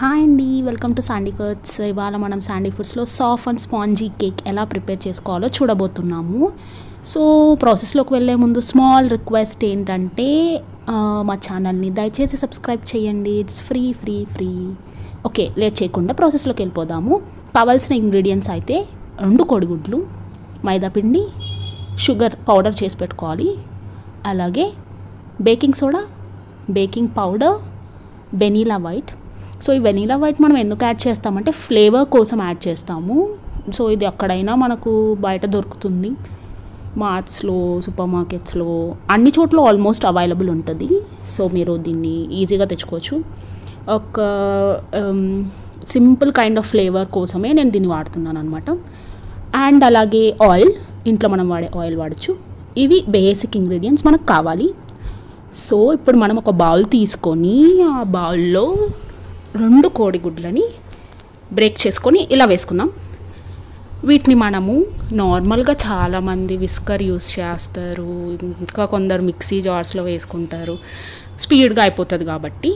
Hi అండి, welcome to Sandy foods. ఇవాళ మనం శాండీ ఫుడ్స్లో సాఫ్ట్ అండ్ స్పాంజీ కేక్ ఎలా ప్రిపేర్ చేసుకోవాలో చూడబోతున్నాము. సో ప్రాసెస్లోకి వెళ్ళే ముందు స్మాల్ రిక్వెస్ట్ ఏంటంటే మా ఛానల్ని దయచేసి సబ్స్క్రైబ్ చేయండి. It's free. ఓకే, లేట్ చేయకుండా ప్రాసెస్లోకి వెళ్ళిపోదాము. కావాల్సిన ఇంగ్రీడియంట్స్ అయితే 2 కోడిగుడ్లు, మైదాపిండి, షుగర్ పౌడర్ చేసి పెట్టుకోవాలి, అలాగే baking soda, baking powder, vanilla white. So ఈ వెనీలా వైట్ మనం ఎందుకు యాడ్ చేస్తామంటే ఫ్లేవర్ కోసం యాడ్ చేస్తాము. సో ఇది ఎక్కడైనా మనకు బయట దొరుకుతుంది, మార్ట్స్లో, సూపర్ మార్కెట్స్లో, అన్ని చోట్ల ఆల్మోస్ట్ అవైలబుల్ ఉంటుంది. సో మీరు దీన్ని ఈజీగా తెచ్చుకోవచ్చు. ఒక సింపుల్ కైండ్ ఆఫ్ ఫ్లేవర్ కోసమే నేను దీన్ని వాడుతున్నాను అనమాట. అండ్ అలాగే ఆయిల్, ఇంట్లో మనం వాడే ఆయిల్ వాడచ్చు. ఇవి బేసిక్ ఇంగ్రీడియంట్స్ మనకు కావాలి. సో ఇప్పుడు మనం ఒక బౌల్ తీసుకొని ఆ బౌల్లో 2 కోడిగుడ్లని బ్రేక్ చేసుకొని ఇలా వేసుకుందాం. వీటిని మనము నార్మల్గా చాలామంది విస్కర్ యూస్ చేస్తారు, ఇంకా కొందరు మిక్సీ జార్స్లో వేసుకుంటారు. స్పీడ్గా అయిపోతుంది కాబట్టి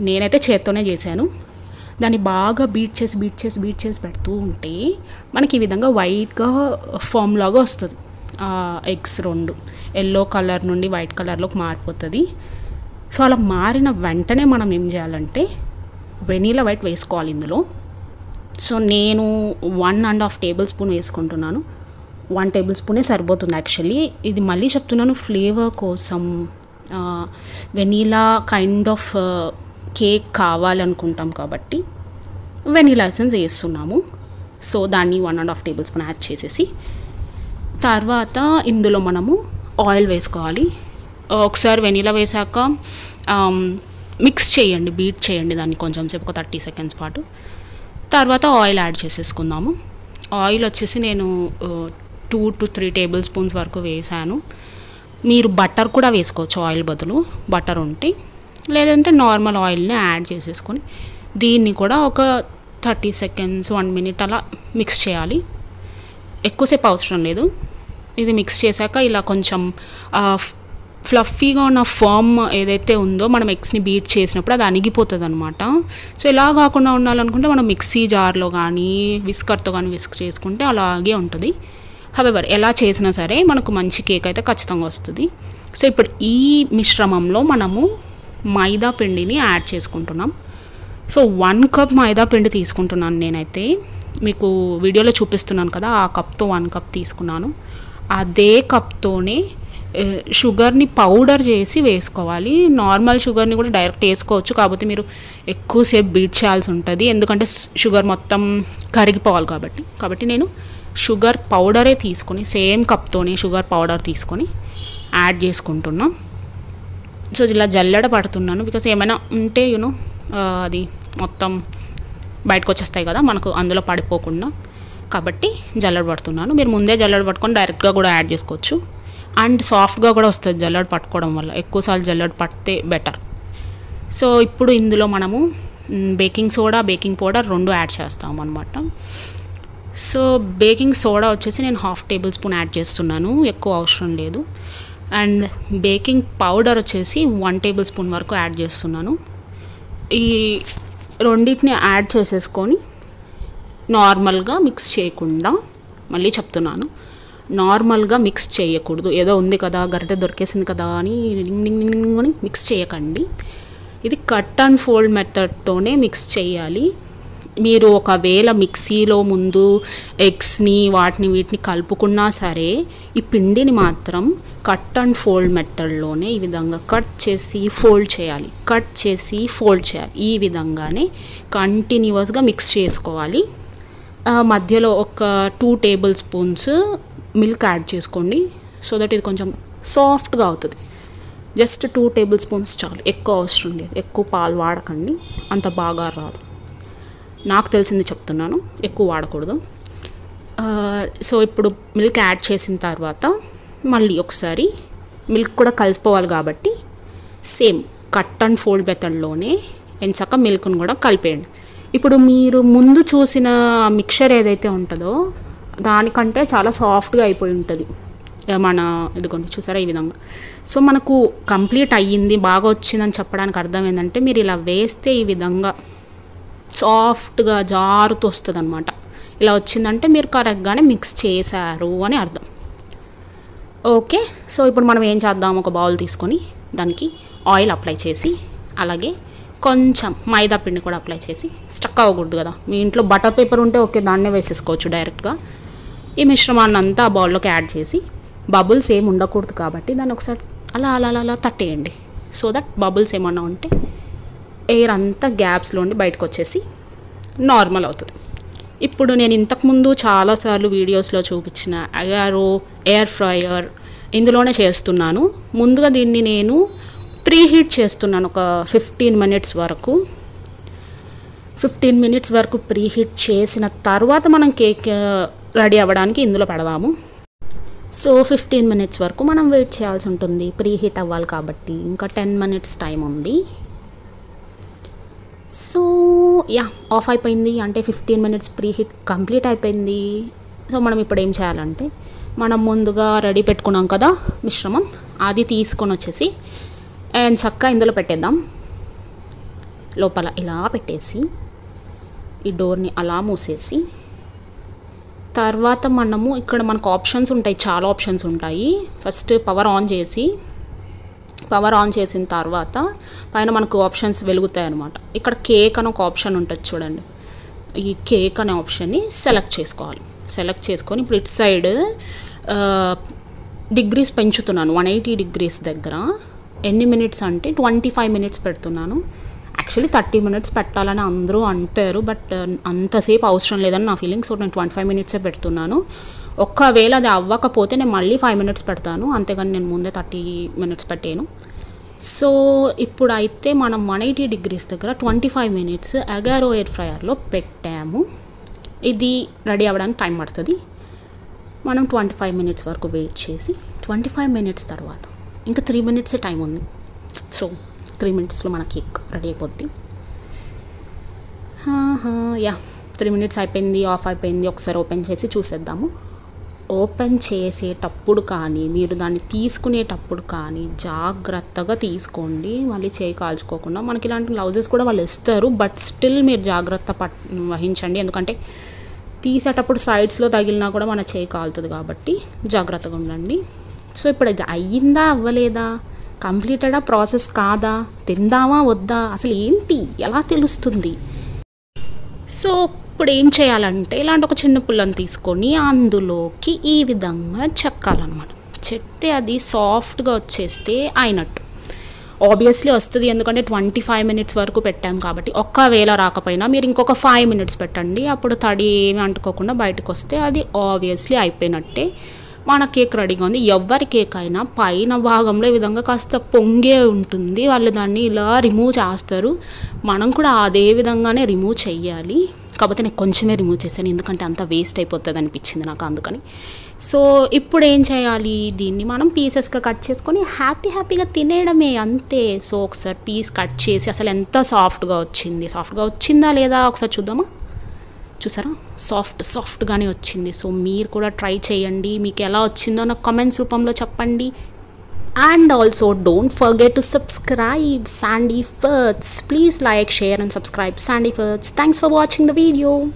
నేనైతే చేత్తోనే చేశాను. దాన్ని బాగా బీట్ చేసి పెడుతూ ఉంటే మనకి ఈ విధంగా వైట్గా ఫామ్ లాగా వస్తుంది. ఎగ్స్ 2 ఎల్లో కలర్ నుండి వైట్ కలర్లోకి మారిపోతుంది. సో అలా మారిన వెంటనే మనం ఏం చేయాలంటే వెనీలా వైట్ వేసుకోవాలి ఇందులో. సో నేను 1.5 టేబుల్ స్పూన్ వేసుకుంటున్నాను. 1 టేబుల్ స్పూనే సరిపోతుంది యాక్చువల్లీ. ఇది మళ్ళీ చెప్తున్నాను, ఫ్లేవర్ కోసం వెనీలా కైండ్ ఆఫ్ కేక్ కావాలనుకుంటాం కాబట్టి వెనీలా ఎసెన్స్ వేస్తున్నాము. సో దాన్ని 1.5 టేబుల్ స్పూన్ యాడ్ చేసేసి తర్వాత ఇందులో మనము ఆయిల్ వేసుకోవాలి. ఒకసారి వెనీలా వేసాక మిక్స్ చేయండి, బీట్ చేయండి దాన్ని కొంచెం సేపు, ఒక 30 సెకండ్స్ పాటు. తర్వాత ఆయిల్ యాడ్ చేసేసుకుందాము. ఆయిల్ వచ్చేసి నేను 2 to 3 టేబుల్ స్పూన్స్ వరకు వేసాను. మీరు బటర్ కూడా వేసుకోవచ్చు ఆయిల్ బదులు, బటర్ ఉంటే. లేదంటే నార్మల్ ఆయిల్ని యాడ్ చేసేసుకొని దీన్ని కూడా ఒక 30 సెకండ్స్ 1 మినిట్ అలా మిక్స్ చేయాలి. ఎక్కువసేపు అవసరం లేదు. ఇది మిక్స్ చేశాక ఇలా కొంచెం ఫ్లఫీగా ఉన్న ఫామ్ ఏదైతే ఉందో మనం ఎగ్స్ని బీట్ చేసినప్పుడు అది అణిగిపోతుంది అనమాట. సో ఇలా కాకుండా ఉండాలనుకుంటే మనం మిక్సీ జార్లో కానీ విస్కర్తో కానీ విస్క్ చేసుకుంటే అలాగే ఉంటుంది. హవెవర్ ఎలా చేసినా సరే మనకు మంచి కేక్ అయితే ఖచ్చితంగా వస్తుంది. సో ఇప్పుడు ఈ మిశ్రమంలో మనము మైదా పిండిని యాడ్ చేసుకుంటున్నాం. సో 1 కప్ మైదా పిండి తీసుకుంటున్నాను నేనైతే. మీకు వీడియోలో చూపిస్తున్నాను కదా, ఆ కప్తో 1 కప్ తీసుకున్నాను. అదే కప్తోనే షుగర్ని పౌడర్ చేసి వేసుకోవాలి. నార్మల్ షుగర్ని కూడా డైరెక్ట్ వేసుకోవచ్చు, కాకపోతే మీరు ఎక్కువసేపు బీట్ చేయాల్సి ఉంటుంది, ఎందుకంటే షుగర్ మొత్తం కరిగిపోవాలి కాబట్టి నేను షుగర్ పౌడరే తీసుకొని సేమ్ కప్తోనే షుగర్ పౌడర్ తీసుకొని యాడ్ చేసుకుంటున్నాను. సో ఇలా జల్లెడ పడుతున్నాను, బికాస్ ఏమైనా ఉంటే అది మొత్తం బయటకు వచ్చేస్తాయి కదా మనకు, అందులో పడిపోకుండా. కాబట్టి జల్లెడ పడుతున్నాను. మీరు ముందే జల్లెడ పట్టుకొని డైరెక్ట్గా కూడా యాడ్ చేసుకోవచ్చు. అండ్ సాఫ్ట్గా కూడా వస్తుంది జల్లెడ పట్టుకోవడం వల్ల, ఎక్కువసార్లు జల్లెడ పడితే బెటర్. సో ఇప్పుడు ఇందులో మనము baking soda, baking powder 2 add చేస్తాము అనమాట. సో బేకింగ్ సోడా వచ్చేసి నేను 1/2 టేబుల్ స్పూన్ యాడ్ చేస్తున్నాను, ఎక్కువ అవసరం లేదు. అండ్ బేకింగ్ పౌడర్ వచ్చేసి 1 టేబుల్ స్పూన్ వరకు యాడ్ చేస్తున్నాను. ఈ రెండింటిని యాడ్ చేసేసుకొని నార్మల్గా మిక్స్ చేయకుండా, మళ్ళీ చెప్తున్నాను, నార్మల్గా మిక్స్ చేయకూడదు. ఏదో ఉంది కదా, గరిటె దొరికేసింది కదా అని అని మిక్స్ చేయకండి. ఇది కట్ అండ్ ఫోల్డ్ మెథడ్తోనే మిక్స్ చేయాలి. మీరు ఒకవేళ మిక్సీలో ముందు ఎగ్స్ని వీటిని కలుపుకున్నా సరే, ఈ పిండిని మాత్రం కట్ అండ్ ఫోల్డ్ మెథడ్లోనే ఈ విధంగా కట్ చేసి ఫోల్డ్ చేయాలి, ఈ విధంగానే కంటిన్యూస్గా మిక్స్ చేసుకోవాలి. మధ్యలో ఒక 2 టేబుల్ స్పూన్స్ మిల్క్ యాడ్ చేసుకోండి, సో దట్ ఇది కొంచెం సాఫ్ట్గా అవుతుంది. జస్ట్ 2 టేబుల్ స్పూన్స్ చాలు, ఎక్కువ అవసరం లేదు. ఎక్కువ పాలు వాడకండి, అంత బాగా రాదు. నాకు తెలిసింది చెప్తున్నాను, ఎక్కువ వాడకూడదు. సో ఇప్పుడు మిల్క్ యాడ్ చేసిన తర్వాత మళ్ళీ ఒకసారి మిల్క్ కూడా కలిసిపోవాలి కాబట్టి సేమ్ కట్ అండ్ ఫోల్డ్ మెథడ్లోనే ఎంచక్క మిల్క్ను కూడా కలిపేయండి. ఇప్పుడు మీరు ముందు చూసిన మిక్చర్ ఏదైతే ఉంటుందో దానికంటే చాలా సాఫ్ట్గా అయిపోయి ఉంటుంది మన, ఇదిగోండి చూసారా ఈ విధంగా. సో మనకు కంప్లీట్ అయ్యింది, బాగా వచ్చిందని చెప్పడానికి అర్థం ఏంటంటే మీరు ఇలా వేస్తే ఈ విధంగా సాఫ్ట్గా జారుతూ వస్తుంది అనమాట. ఇలా వచ్చిందంటే మీరు కరెక్ట్గానే మిక్స్ చేశారు అని అర్థం. ఓకే, సో ఇప్పుడు మనం ఏం చేద్దాం, ఒక బౌల్ తీసుకొని దానికి ఆయిల్ అప్లై చేసి అలాగే కొంచెం మైదా పిండి కూడా అప్లై చేసి, స్టక్ అవ్వకూడదు కదా, మీ ఇంట్లో బటర్ పేపర్ ఉంటే ఓకే దాన్నే వేసేసుకోవచ్చు డైరెక్ట్గా. ఈ మిశ్రమాన్ని అంతా ఆ బౌల్లోకి యాడ్ చేసి, బబుల్స్ ఏమి ఉండకూడదు కాబట్టి దాన్ని ఒకసారి అలా అలా అలా అలా తట్టేయండి. సో దట్ బబుల్స్ ఏమన్నా ఉంటే ఎయిర్ అంతా గ్యాప్స్లో ఉండి బయటకు వచ్చేసి నార్మల్ అవుతుంది. ఇప్పుడు నేను ఇంతకుముందు చాలాసార్లు వీడియోస్లో చూపించిన అగారో ఎయిర్ ఫ్రైయర్ ఇందులోనే చేస్తున్నాను. ముందుగా దీన్ని నేను ప్రీహీట్ చేస్తున్నాను ఒక 15 minutes వరకు. 15 minutes వరకు ప్రీహీట్ చేసిన తర్వాత మనం కేక్ రెడీ అవ్వడానికి ఇందులో పెడదాము. సో 15 minutes వరకు మనం వెయిట్ చేయాల్సి ఉంటుంది, ప్రీహీట్ అవ్వాలి కాబట్టి. ఇంకా 10 minutes టైం ఉంది. సో యా, ఆఫ్ అయిపోయింది, అంటే 15 minutes ప్రీహీట్ కంప్లీట్ అయిపోయింది. సో మనం ఇప్పుడు ఏం చేయాలంటే, మనం ముందుగా రెడీ పెట్టుకున్నాం కదా మిశ్రమం, అది తీసుకొని వచ్చేసి అండ్ చక్కగా ఇందులో పెట్టేద్దాం. లోపల ఇలా పెట్టేసి ఈ డోర్ని అలా మూసేసి, తర్వాత మనము ఇక్కడ మనకు ఆప్షన్స్ ఉంటాయి, చాలా ఆప్షన్స్ ఉంటాయి. ఫస్ట్ పవర్ ఆన్ చేసిన తర్వాత పైన మనకు ఆప్షన్స్ వెలుగుతాయి అన్నమాట. ఇక్కడ కేక్ అని ఒక ఆప్షన్ ఉంటుంది చూడండి, ఈ కేక్ అనే ఆప్షన్ని సెలెక్ట్ చేసుకోవాలి. సెలెక్ట్ చేసుకొని ఇప్పుడు ఇటు సైడ్ డిగ్రీస్ పెంచుతున్నాను, 180 degrees దగ్గర. ఎన్ని మినిట్స్ అంటే 25 minutes పెడుతున్నాను. యాక్చువల్లీ 30 minutes పెట్టాలని అందరూ అంటారు, బట్ అంతసేపు అవసరం లేదని నా ఫీలింగ్. సో నేను 25 minutes పెడుతున్నాను. ఒక్కవేళ అది అవ్వకపోతే నేను మళ్ళీ 5 minutes పెడతాను, అంతేగాని నేను ముందే 30 minutes పెట్టాను. సో ఇప్పుడు అయితే మనం 180 degrees దగ్గర 25 minutes అగారో ఎయిర్ ఫ్రైయర్లో పెట్టాము. ఇది రెడీ అవ్వడానికి టైం పడుతుంది. మనం 25 minutes వరకు వెయిట్ చేసి 25 minutes తర్వాత ఇంకా 3 minutes టైం ఉంది. సో 3 minutesలో మన కేక్ రెడీ అయిపోద్ది. యా, 3 minutes అయిపోయింది, ఆఫ్ అయిపోయింది. ఒకసారి ఓపెన్ చేసి చూసేద్దాము. ఓపెన్ చేసేటప్పుడు కానీ మీరు దాన్ని తీసుకునేటప్పుడు కానీ జాగ్రత్తగా తీసుకోండి, మళ్ళీ చేయి కాల్చుకోకుండా. మనకి ఇలాంటి గ్లౌజెస్ కూడా వాళ్ళు ఇస్తారు, బట్ స్టిల్ మీరు జాగ్రత్త వహించండి, ఎందుకంటే తీసేటప్పుడు సైడ్స్లో తగిలినా కూడా మన చేయి కాలుతుంది కాబట్టి జాగ్రత్తగా ఉండండి. సో ఇప్పుడు ఇది అయ్యిందా అవ్వలేదా, కంప్లీటెడా ప్రాసెస్ కాదా, తిందామా వద్దా, అసలు ఏంటి ఎలా తెలుస్తుంది? సో ఇప్పుడు ఏం చేయాలంటే, ఇలాంటి ఒక చిన్న పుల్లని తీసుకొని అందులోకి ఈ విధంగా చెక్కాలన్నమాట. చెక్తే అది సాఫ్ట్గా వచ్చేస్తే అయినట్టు. ఆబ్వియస్లీ వస్తుంది, ఎందుకంటే 25 minutes వరకు పెట్టాం కాబట్టి. ఒక్కవేళ రాకపోయినా మీరు ఇంకొక 5 minutes పెట్టండి, అప్పుడు తడి ఏమి అంటుకోకుండా బయటకు వస్తే అది ఆబ్వియస్లీ అయిపోయినట్టే. మన కేక్ రెడీగా ఉంది. ఎవరి కేక్ అయినా పైన భాగంలో ఈ విధంగా కాస్త పొంగే ఉంటుంది, వాళ్ళు దాన్ని ఇలా రిమూవ్ చేస్తారు. మనం కూడా అదే విధంగానే రిమూవ్ చేయాలి. కాకపోతే నేను కొంచెమే రిమూవ్ చేశాను, ఎందుకంటే అంత వేస్ట్ అయిపోతుంది అనిపించింది నాకు, అందుకని. సో ఇప్పుడు ఏం చేయాలి, దీన్ని మనం పీసెస్గా కట్ చేసుకొని హ్యాపీగా తినేయడమే, అంతే. సో ఒకసారి పీస్ కట్ చేసి అసలు ఎంత సాఫ్ట్గా వచ్చిందా లేదా ఒకసారి చూద్దామా. చూసారా, సాఫ్ట్గానే వచ్చింది. సో మీరు కూడా ట్రై చేయండి, మీకు ఎలా వచ్చిందో నాకు కామెంట్స్ రూపంలో చెప్పండి. And also don't forget to subscribe Sandy Foods. Please like, share and subscribe Sandy Foods. Thanks for watching the video.